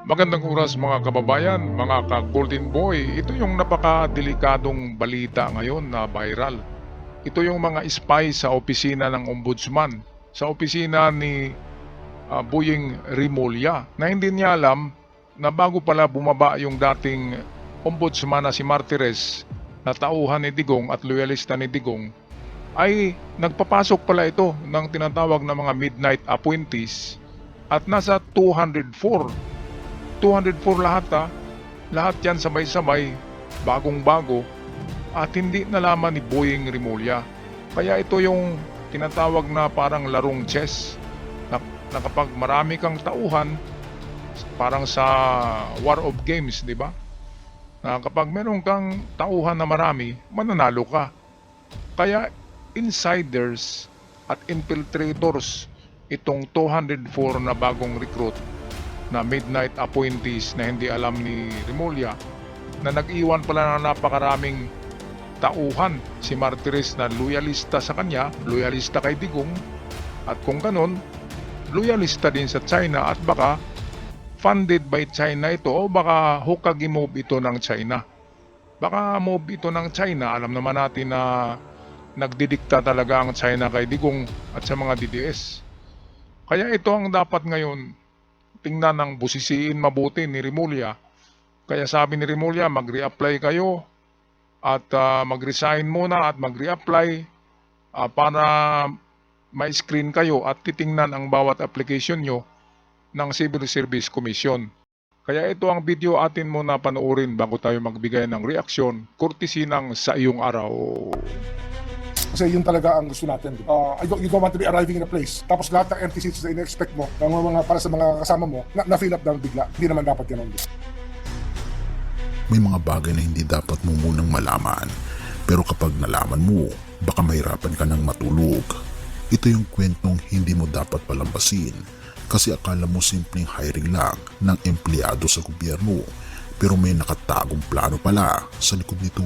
Magandang oras mga kababayan, mga ka-Golden Boy. Ito yung napaka-delikadong balita ngayon na viral. Ito yung mga spy sa opisina ng Ombudsman, sa opisina ni Boying Rimulya, na hindi niya alam na bago pala bumaba yung dating Ombudsman na si Martires, na tauhan ni Digong at loyalista ni Digong, ay nagpapasok pala ito ng tinatawag na mga midnight appointees at nasa 204 lahat lahat yan sabay-sabay, bagong-bago at hindi nalaman ni Boying Rimulya. Kaya ito yung tinatawag na parang larong chess na kapag marami kang tauhan, parang sa War of Games, di ba? Na kapag meron kang tauhan na marami, mananalo ka. Kaya insiders at infiltrators itong 204 na bagong recruit na midnight appointees na hindi alam ni Rimulya, na nag-iwan pala ng napakaraming tauhan si Martires na loyalista sa kanya, loyalista kay Digong, at kung ganon, loyalista din sa China at baka funded by China ito o baka hukagi-move ito ng China. Baka move ito ng China, alam naman natin na nagdidikta talaga ang China kay Digong at sa mga DDS. Kaya ito ang dapat ngayon tingnan ng busisiin mabuti ni Rimulya. Kaya sabi ni Rimulya, mag-reapply kayo at mag-resign muna at mag-reapply para ma-screen kayo at titingnan ang bawat application nyo ng Civil Service Commission. Kaya ito ang video atin muna panoorin bago tayo magbigay ng reaksyon, courtesy ng Sa Iyong Araw. Kasi yun talaga ang gusto natin. You don't want to be arriving in a place. Tapos lahat ng empty seats na in-expect mo, ng mga para sa mga kasama mo, na-fill up down bigla. Hindi naman dapat ganun. May mga bagay na hindi dapat mo munang malaman. Pero kapag nalaman mo, baka mahirapan ka ng matulog. Ito yung kwentong hindi mo dapat palambasin. Kasi akala mo simpleng hiring lang ng empleyado sa gobyerno. Pero may nakatagong plano pala sa likod nito.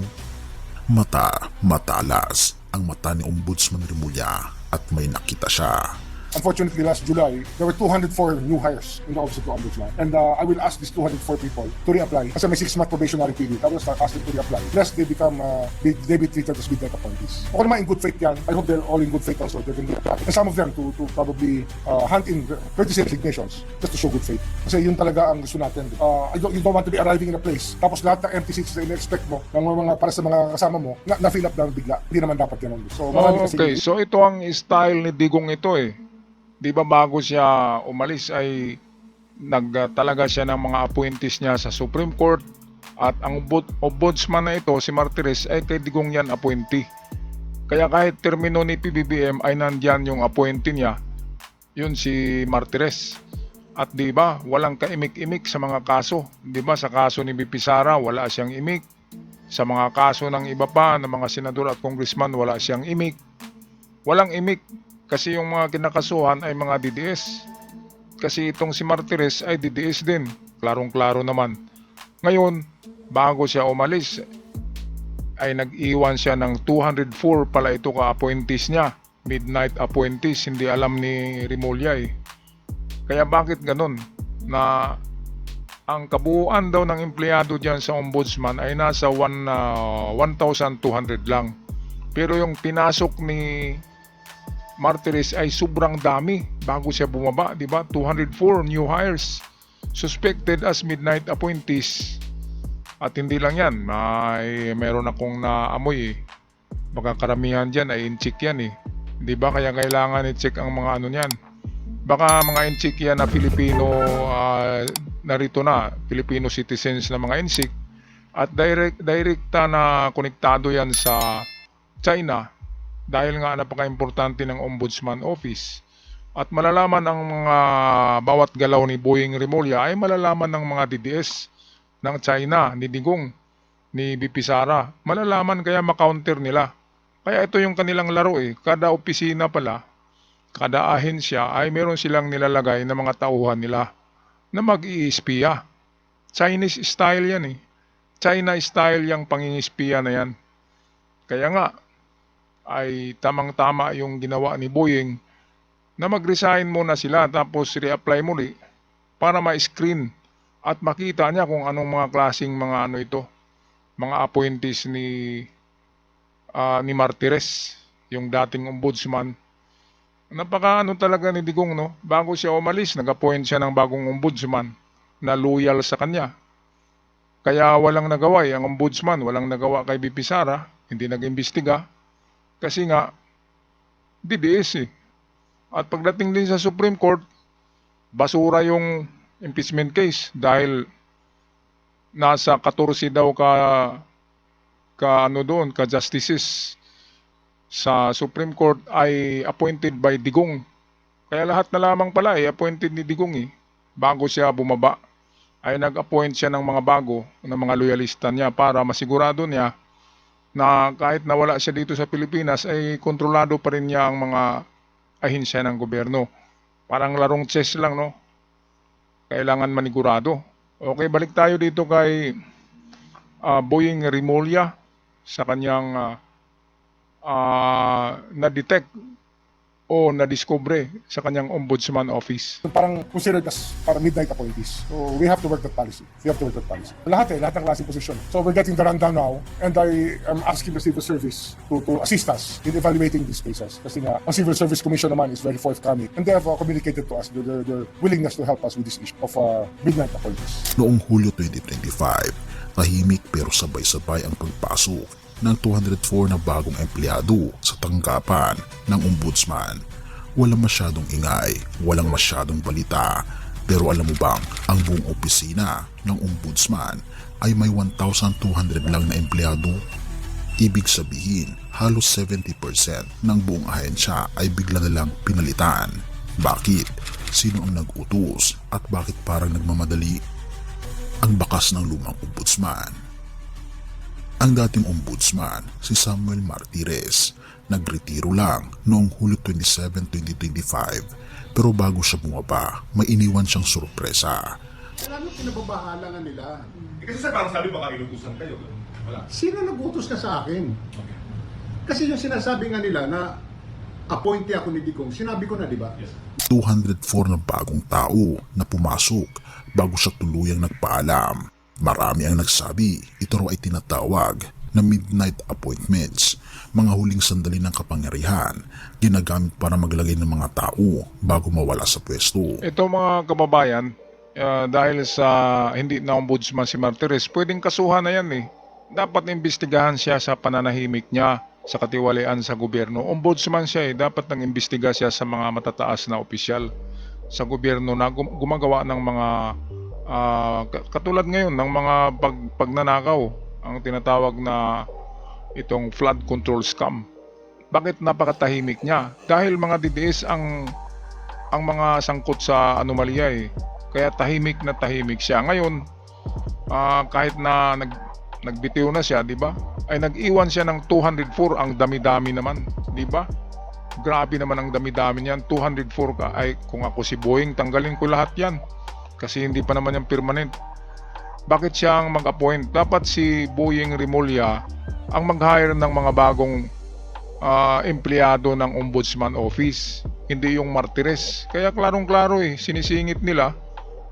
Matalas ang mata ni Ombudsman Rimulya at may nakita siya. Unfortunately, last July, there were 204 new hires in the Office of the Ombudsman. And I will ask these 204 people to reapply. Kasi may 6-month probationary period. I will ask them to reapply. Lest they become, they be treated as midnight appointees. Ako naman in good faith yan. I hope they're all in good faith also. They're going to reapply. And some of them to probably hand in courtesy resignations just to show good faith. Kasi yun talaga ang gusto natin. You don't want to be arriving in a place. Tapos lahat ng empty seats na in-expect mo, ng mga para sa mga kasama mo, na-fill up down bigla. Hindi naman dapat ganun. So, Okay, so ito ang style ni Digong ito eh. Di ba bago siya umalis ay nagtalaga siya ng mga appointees niya sa Supreme Court at ang ombudsman na ito, si Martires, ay kay Digong yan appointee. Kaya kahit termino ni PBBM ay nandyan yung appointee niya, yun si Martires. At di ba, walang kaimik-imik sa mga kaso. Di ba sa kaso ni BP Sara, wala siyang imik. Sa mga kaso ng iba pa, ng mga senador at congressman, wala siyang imik. Walang imik. Kasi yung mga kinakasuhan ay mga DDS. Kasi itong si Martires ay DDS din. Klarong-klaro naman. Ngayon, bago siya umalis, ay nag-iwan siya ng 204 pala ito ka-appointees niya. Midnight appointees, hindi alam ni Rimulya eh. Kaya bakit ganun? Na ang kabuuan daw ng empleyado dyan sa ombudsman ay nasa 1,200 lang. Pero yung pinasok ni Martires ay sobrang dami bago siya bumaba, di ba? 204 new hires suspected as midnight appointees. At hindi lang yan, meron akong naamoy eh. Baka karamihan dyan ay in-check yan eh. Di ba? Kaya kailangan i-check ang mga ano niyan. Baka mga in-check yan na Pilipino, narito na, Filipino citizens na mga in-check. At direkta na konektado yan sa China. Dahil nga napaka-importante ng Ombudsman Office. At malalaman ang mga bawat galaw ni Boying Rimulya ay malalaman ng mga DDS ng China, ni Digong, ni BP Sara. Malalaman kaya makounter nila. Kaya ito yung kanilang laro eh. Kada opisina pala, kada ahensya ay meron silang nilalagay na mga tauhan nila na mag-iispiya. Chinese style yan eh. China style yung pangingispiya na yan. Kaya nga, ay tamang-tama yung ginawa ni Boying na mag-resign muna sila tapos reapply muli para ma-screen at makita niya kung anong mga klaseng mga ano ito, mga appointees ni Martires, yung dating ombudsman. Napaka ano talaga ni Digong, no? Bago siya umalis, nag-appoint siya ng bagong ombudsman na loyal sa kanya. Kaya walang nagawa ang ombudsman, walang nagawa kay BP Sara, hindi nag-imbestiga kasi nga DDS eh. At pagdating din sa Supreme Court, basura yung impeachment case dahil nasa 14 daw ka justices sa Supreme Court ay appointed by Digong. Kaya lahat na lamang pala appointed ni Digong eh. Bago siya bumaba ay nag-appoint siya ng mga bago, ng mga loyalista niya para masigurado niya na kahit nawala siya dito sa Pilipinas ay kontrolado pa rin niya ang mga ahensya ng gobyerno. Parang larong chess lang, no? Kailangan manigurado. Okay, balik tayo dito kay Boying Rimulya sa kanyang na-detect o na-discover sa kanyang ombudsman office. Parang considered as para midnight appointees. So we have to work that policy. Lahat ng klaseng posisyon. So we're getting the rundown now and I am asking the civil service to assist us in evaluating these cases. Kasi nga, ang Civil Service Commission naman is very forthcoming and they have communicated to us their willingness to help us with this issue of midnight appointees. Noong Hulyo 2025, tahimik pero sabay-sabay ang pagpasok ng 204 na bagong empleyado sa tanggapan ng ombudsman. Walang masyadong ingay, walang masyadong balita, pero alam mo bang ang buong opisina ng ombudsman ay may 1,200 lang na empleyado? Ibig sabihin, halos 70% ng buong ahensya ay bigla na lang pinalitan. Bakit? Sino ang nag-utos at bakit parang nagmamadali? Ang bakas ng lumang ombudsman. Ang dating ombudsman, si Samuel Martires, nagretiro lang noong Hulyo 27, 2025 pero bago siya bumaba, may iniwan siyang sorpresa. Ano pinababahala nga nila? Kasi sir, parang sabi baka inutusan kayo. Wala. Sino nag-utos na sa akin? Kasi yung sinasabi nga nila na appointee ako ni Digong, sinabi ko na, di ba? Yes. 204 na bagong tao na pumasok bago siya tuluyang nagpaalam. Marami ang nagsabi, ito raw ay tinatawag na midnight appointments, mga huling sandali ng kapangyarihan, ginagamit para maglagay ng mga tao bago mawala sa pwesto. Ito mga kababayan, dahil sa hindi na ombudsman si Martires, pwedeng kasuhan na yan eh. Dapat imbestigahan siya sa pananahimik niya sa katiwalian sa gobyerno. Ombudsman siya dapat nang imbestiga siya sa mga matataas na opisyal sa gobyerno na gumagawa ng mga katulad ngayon ng mga pagnanakaw, ang tinatawag na itong flood control scam. Bakit napakatahimik niya? Dahil mga DDS ang mga sangkot sa anomalya eh. Kaya tahimik na tahimik siya. Ngayon, kahit na nagbitiw na siya, di ba? Ay nag-iwan siya ng 204, ang dami-dami naman, di ba? Grabe naman ang dami-dami niyan. 204 ka. Ay, kung ako si Boying, tanggalin ko lahat yan. Kasi hindi pa naman yung permanent. Bakit siya ang mag-appoint? Dapat si Boying Rimulya ang mag-hire ng mga bagong empleyado ng Ombudsman Office. Hindi yung Martires. Kaya klarong-klaro sinisingit nila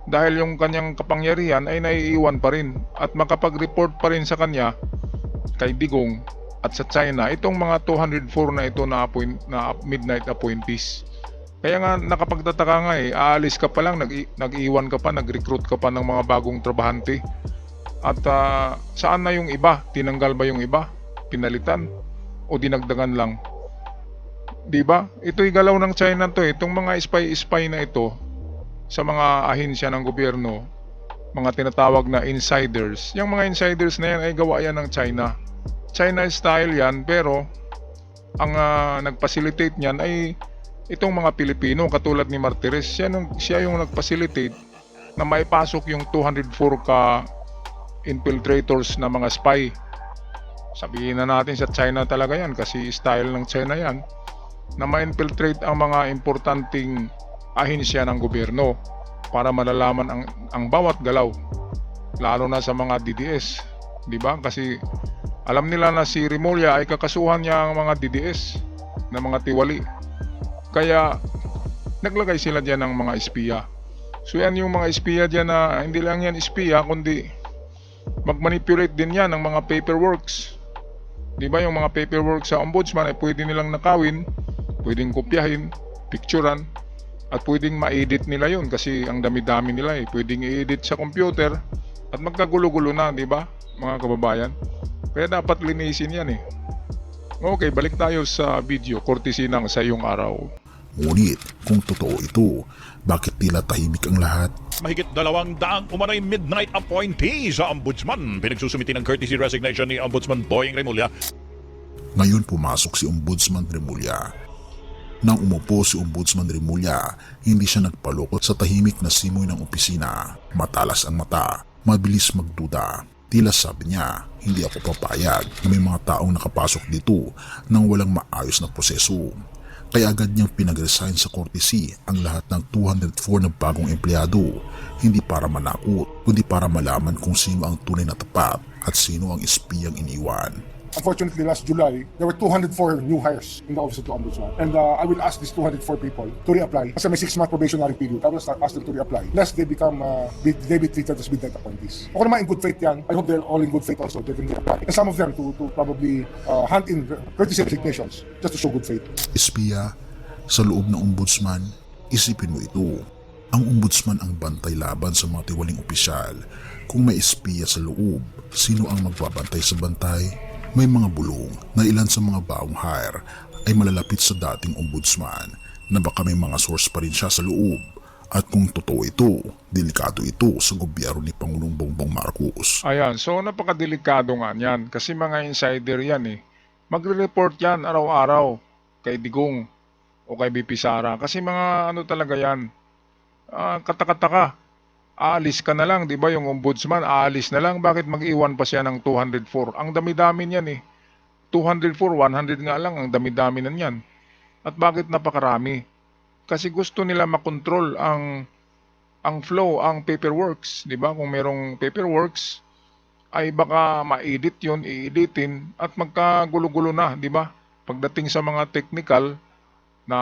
dahil yung kanyang kapangyarihan ay naiiwan pa rin at makapag-report pa rin sa kanya kay Digong at sa China itong mga 204 na ito na midnight appointees. Kaya nga nakapagtataka nga aalis ka pa lang, nag-iwan ka pa, nag-recruit ka pa ng mga bagong trabahante. At saan na yung iba? Tinanggal ba yung iba? Pinalitan? O dinagdagan lang? Diba? Ito'y galaw ng China to itong mga spy na ito sa mga ahensya ng gobyerno, mga tinatawag na insiders. Yung mga insiders na yan ay gawa yan ng China. China style yan, pero ang nag-facilitate niyan ay itong mga Pilipino katulad ni Martires. Siya yung nag-facilitate na maipasok yung 204 ka infiltrators na mga spy. Sabihin na natin sa China talaga yan kasi style ng China yan na ma-infiltrate ang mga importanteng ahensya ng gobyerno para malalaman ang bawat galaw, lalo na sa mga DDS, di ba? Kasi alam nila na si Rimulya ay kakasuhan niya ang mga DDS na mga tiwali. Kaya naglagay sila diyan ng mga espiya. So yan yung mga espiya dyan na hindi lang yan espiya kundi mag-manipulate din yan ng mga paperworks. Di ba yung mga paperwork sa ombudsman ay pwede nilang nakawin, pwedeng kopyahin, picturean, at pwedeng ma-edit nila yun kasi ang dami-dami nila eh. Pwedeng i-edit sa computer at magkagulo-gulo na, di ba mga kababayan? Kaya dapat linisin yan eh. Okay, balik tayo sa video, courtesy ng Sa Iyong Araw. Ngunit kung totoo ito, bakit tila tahimik ang lahat? Mahigit 200 umano'y midnight appointee sa Ombudsman. Pinagsusumiti ng courtesy resignation ni Ombudsman Boying Remulla. Ngayon pumasok si Ombudsman Remulla. Nang umupo si Ombudsman Remulla, hindi siya nagpalukot sa tahimik na simoy ng opisina. Matalas ang mata, mabilis magduda. Tila sabi niya, hindi ako papayag na may mga taong nakapasok dito nang walang maayos na proseso. Kaya agad niyang pinag-resign sa courtesy ang lahat ng 204 na bagong empleyado, hindi para manakot, kundi para malaman kung sino ang tunay na tapat at sino ang espiyang iniwan. Unfortunately, last July, there were 204 new hires in the Office of the Ombudsman. And I will ask these 204 people to reapply. Kasi may 6-month probationary period. I will ask them to reapply. Lest they become, they be treated as midnight appointees. Ako naman in good faith yan. I hope they're all in good faith also. They can reapply. And some of them to probably hand in courtesy resignations just to show good faith. Espiya, sa loob ng ombudsman, isipin mo ito. Ang ombudsman ang bantay laban sa mga tiwaling opisyal. Kung may espiya sa loob, sino ang magbabantay sa bantay? May mga bulong na ilan sa mga baong hire ay malalapit sa dating ombudsman na baka may mga source pa rin siya sa loob. At kung totoo ito, delikado ito sa gobyerno ni Pangulong Bongbong Marcos. Ayan, so napakadelikado nga yan kasi mga insider yan eh. Magre-report yan araw-araw kay Digong o kay BP Sara kasi mga ano talaga yan, katakataka. Aalis ka na lang, di ba yung ombudsman, aalis na lang, bakit mag-iwan pa siya ng 204? Ang dami-dami niyan eh. 204, 100 nga lang, ang dami-dami na niyan. At bakit napakarami? Kasi gusto nila makontrol ang flow, ang paperworks, di ba? Kung merong paperworks, ay baka ma-edit yun, i-editin, at magkagulo-gulo na, di ba? Pagdating sa mga technical na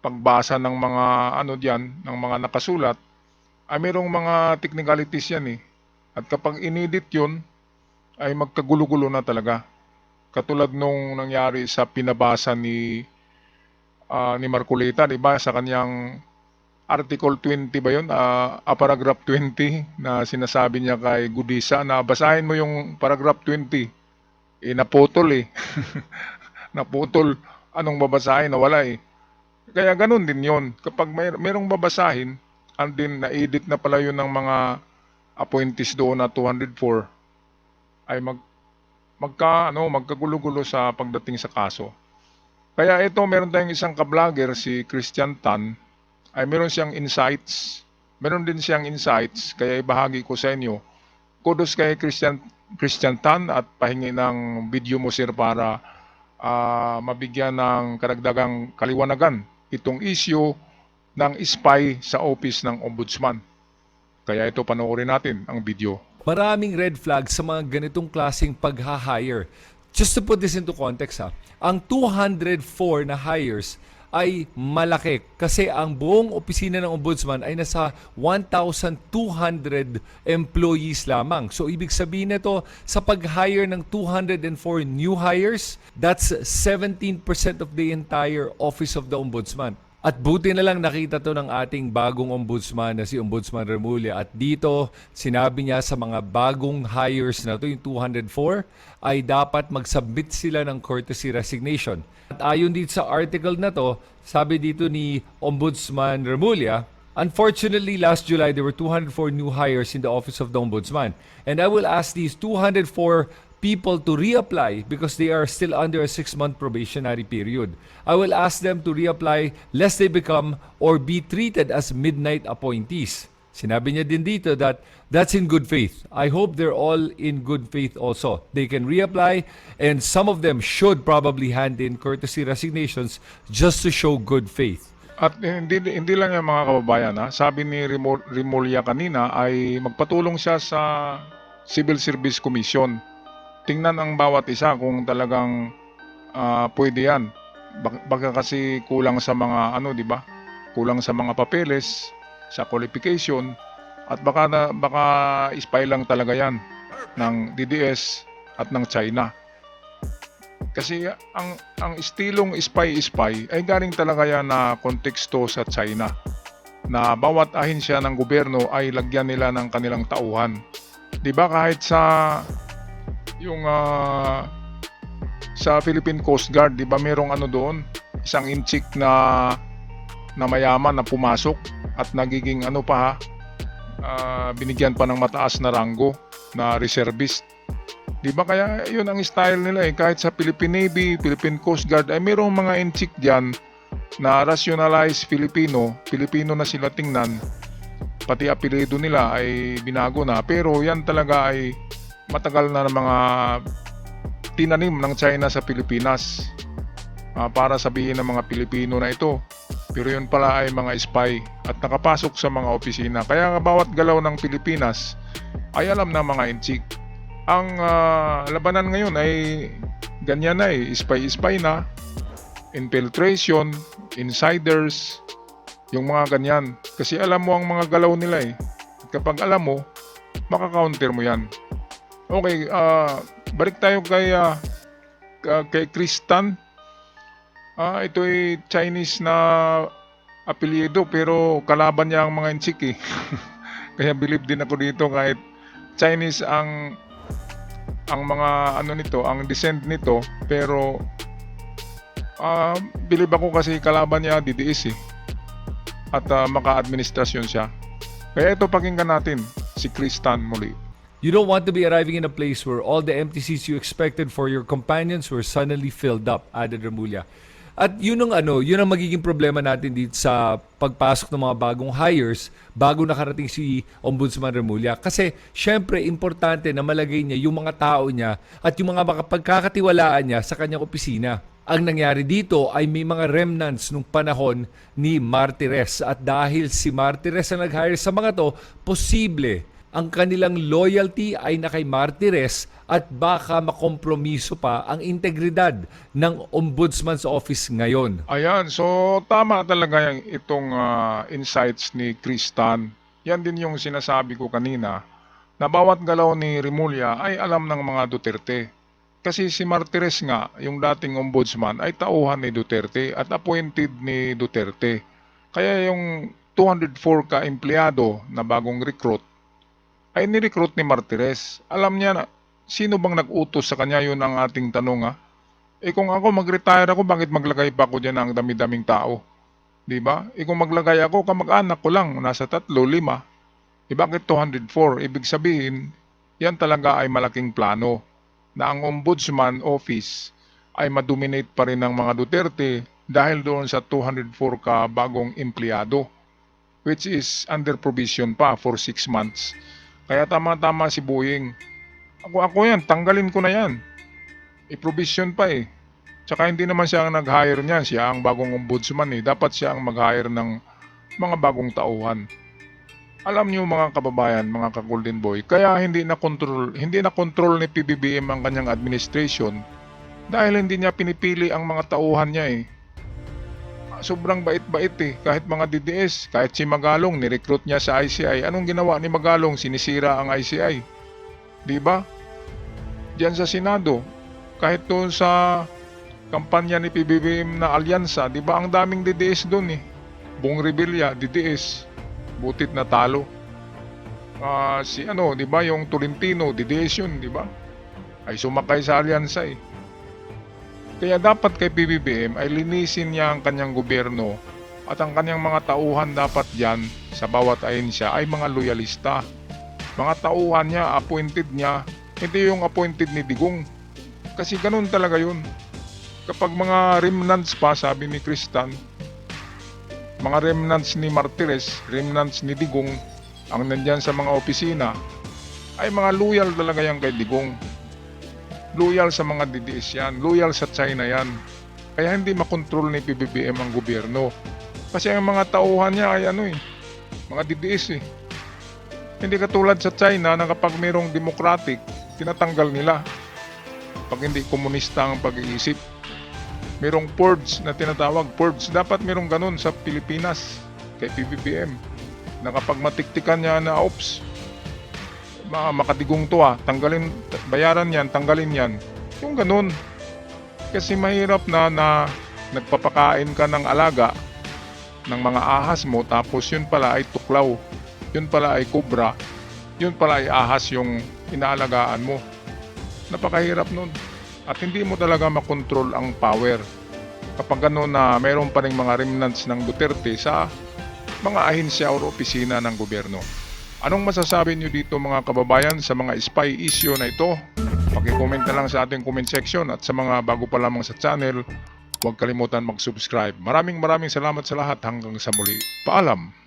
pagbasa ng mga ano diyan, ng mga nakasulat, ay mayroong mga technicalities yan eh. At kapag inedit yun, ay magkagulo-gulo na talaga. Katulad nung nangyari sa pinabasa ni Marcolita, diba? Sa kanyang Article 20 ba yun? Paragraph 20 na sinasabi niya kay Gudisa na basahin mo yung paragraph 20. Naputol eh. Naputol. Anong babasahin? Nawala eh. Kaya ganun din yon. Kapag mayroong babasahin, and then na-edit na pala yun ng mga appointees doon na 204 ay magkagulo-gulo sa pagdating sa kaso. Kaya ito, meron tayong isang ka-vlogger, si Christian Tan, ay meron siyang insights. Meron din siyang insights, kaya ibahagi ko sa inyo. Kudos kay Christian Tan at pahingi ng video mo sir para mabigyan ng karagdagang kaliwanagan itong issue ng spy sa office ng ombudsman. Kaya ito, panoorin natin ang video. Maraming red flags sa mga ganitong klaseng pag-hire. Just to put this into context ang 204 na hires ay malaki kasi ang buong opisina ng ombudsman ay nasa 1,200 employees lamang. So ibig sabihin nito, sa pag-hire ng 204 new hires, that's 17% of the entire office of the ombudsman. At buti na lang nakita to ng ating bagong ombudsman na si Ombudsman Remulla. At dito, sinabi niya sa mga bagong hires na to, yung 204, ay dapat mag-submit sila ng courtesy resignation. At ayon dito sa article na to, sabi dito ni Ombudsman Remulla, unfortunately, last July, there were 204 new hires in the Office of the Ombudsman. And I will ask these 204 people to reapply because they are still under a 6-month probationary period. I will ask them to reapply lest they become or be treated as midnight appointees. Sinabi niya din dito that that's in good faith. I hope they're all in good faith also. They can reapply and some of them should probably hand in courtesy resignations just to show good faith. At hindi lang yung mga kababayan sabi ni Remulla kanina ay magpatulong siya sa Civil Service Commission. Tingnan ang bawat isa kung talagang pwede yan. Baka kasi kulang sa mga di ba? Kulang sa mga papeles. sa qualification at baka spy lang talaga yan ng DDS at ng China. Kasi ang estilong spy ay galing talaga yan na konteksto sa China, na bawat ahensya ng gobyerno ay lagyan nila ng kanilang tauhan. 'Di ba kahit sa yung sa Philippine Coast Guard, 'di ba merong ano doon, isang inchik na mayaman na pumasok at nagiging ano pa binigyan pa ng mataas na ranggo na reservist. 'Di ba kaya 'yun ang style nila eh, kahit sa Philippine Navy, Philippine Coast Guard ay merong mga inchik diyan na rationalized Filipino na sila tingnan, pati apelyido nila ay binago na, pero yan talaga ay matagal na ng mga tinanim ng China sa Pilipinas para sabihin ng mga Pilipino na ito, pero yun pala ay mga spy at nakapasok sa mga opisina. Kaya bawat galaw ng Pilipinas ay alam ng mga inchik. Ang labanan ngayon ay ganyan na eh, spy na, infiltration, insiders, yung mga ganyan. Kasi alam mo ang mga galaw nila eh. At kapag alam mo, maka-counter mo yan. Okay, balik tayo kay Kristan. Ito ay Chinese na apelyido pero kalaban niya ang mga inchik eh. Kaya believe din ako dito kahit Chinese ang mga ano nito, ang descent nito, pero believe ako kasi kalaban niya DDS eh. At maka-administrasyon siya. Kaya ito pakinggan natin si Kristan muli. You don't want to be arriving in a place where all the empty seats you expected for your companions were suddenly filled up, added Remulla. At yun ang magiging problema natin dito sa pagpasok ng mga bagong hires bago nakarating si Ombudsman Remulla. Kasi syempre importante na malagay niya yung mga tao niya at yung mga pagkakatiwalaan niya sa kanyang opisina. Ang nangyari dito ay may mga remnants nung panahon ni Martires, at dahil si Martires ang nag-hire sa mga to, posible ang kanilang loyalty ay na kay Martires at baka makompromiso pa ang integridad ng Ombudsman's Office ngayon. Ayan, so tama talaga itong insights ni Kristan. Yan din yung sinasabi ko kanina, na bawat galaw ni Remulla ay alam ng mga Duterte. Kasi si Martires nga, yung dating ombudsman, ay tauhan ni Duterte at appointed ni Duterte. Kaya yung 204 ka empleyado na bagong recruit, ay ni-recruit ni Martires. Alam niya na sino bang nag-utos sa kanya, yun ang ating tanong kung ako mag-retire ako, bakit maglagay pa ako dyan ng dami-daming tao? Diba? Kung maglagay ako, kamag-anak ko lang, nasa 3, 5. Bakit 204? Ibig sabihin, yan talaga ay malaking plano na ang Ombudsman Office ay madominate pa rin ng mga Duterte dahil doon sa 204 ka bagong empleyado, which is under provision pa for 6 months. Kaya tama-tama si Boying. Ako yan, tanggalin ko na yan. I-provision pa eh. Tsaka hindi naman siya ang nag-hire niyan, siya ang bagong ombudsman eh. Dapat siya ang mag-hire ng mga bagong tauhan. Alam niyo mga kababayan, mga ka-Golden Boy, kaya hindi na control ni PBBM ang kanyang administration dahil hindi niya pinipili ang mga tauhan niya eh. Sobrang bait-bait eh, kahit mga DDS, kahit si Magalong, ni-recruit niya sa ICI. Anong ginawa ni Magalong? Sinisira ang ICI. Diba? Diyan sa Senado, kahit doon sa kampanya ni PBBM na alyansa, diba ang daming DDS doon eh. Bong Revilla, DDS. Butit na talo. Diba, yung Tolentino, DDS yun, diba? Ay sumakay sa alyansa eh. Kaya dapat kay PBBM ay linisin niya ang kanyang gobyerno at ang kanyang mga tauhan dapat diyan sa bawat ahensya ay mga loyalista. Mga tauhan niya, appointed niya, hindi yung appointed ni Digong. Kasi ganun talaga yun. Kapag mga remnants pa, sabi ni Kristan, mga remnants ni Martires, remnants ni Digong, ang nandyan sa mga opisina, ay mga loyal talaga yan kay Digong. Loyal sa mga DDS yan, loyal sa China yan. Kaya hindi makontrol ni PBBM ang gobyerno. Kasi ang mga tauhan niya ay mga DDS eh. Hindi katulad sa China na kapag mayroong democratic, tinatanggal nila. Pag hindi komunista ang pag-iisip. Mayroong purge na tinatawag, purge. Dapat mayroong ganun sa Pilipinas kay PBBM. na kapag matiktikan niya na oops, makatigong to tanggalin, bayaran yan, tanggalin yan. Yung ganun. Kasi mahirap na nagpapakain ka ng alaga ng mga ahas mo tapos yun pala ay tuklaw, yun pala ay kubra, yun pala ay ahas yung inaalagaan mo. Napakahirap nun. At hindi mo talaga makontrol ang power. Kapag gano'n na mayroon pa rin mga remnants ng Duterte sa mga ahensya o opisina ng gobyerno. Anong masasabi nyo dito mga kababayan sa mga spy issue na ito? Paki-comment na lang sa ating comment section at sa mga bago pa lamang sa channel, huwag kalimutan mag-subscribe. Maraming salamat sa lahat hanggang sa muli. Paalam!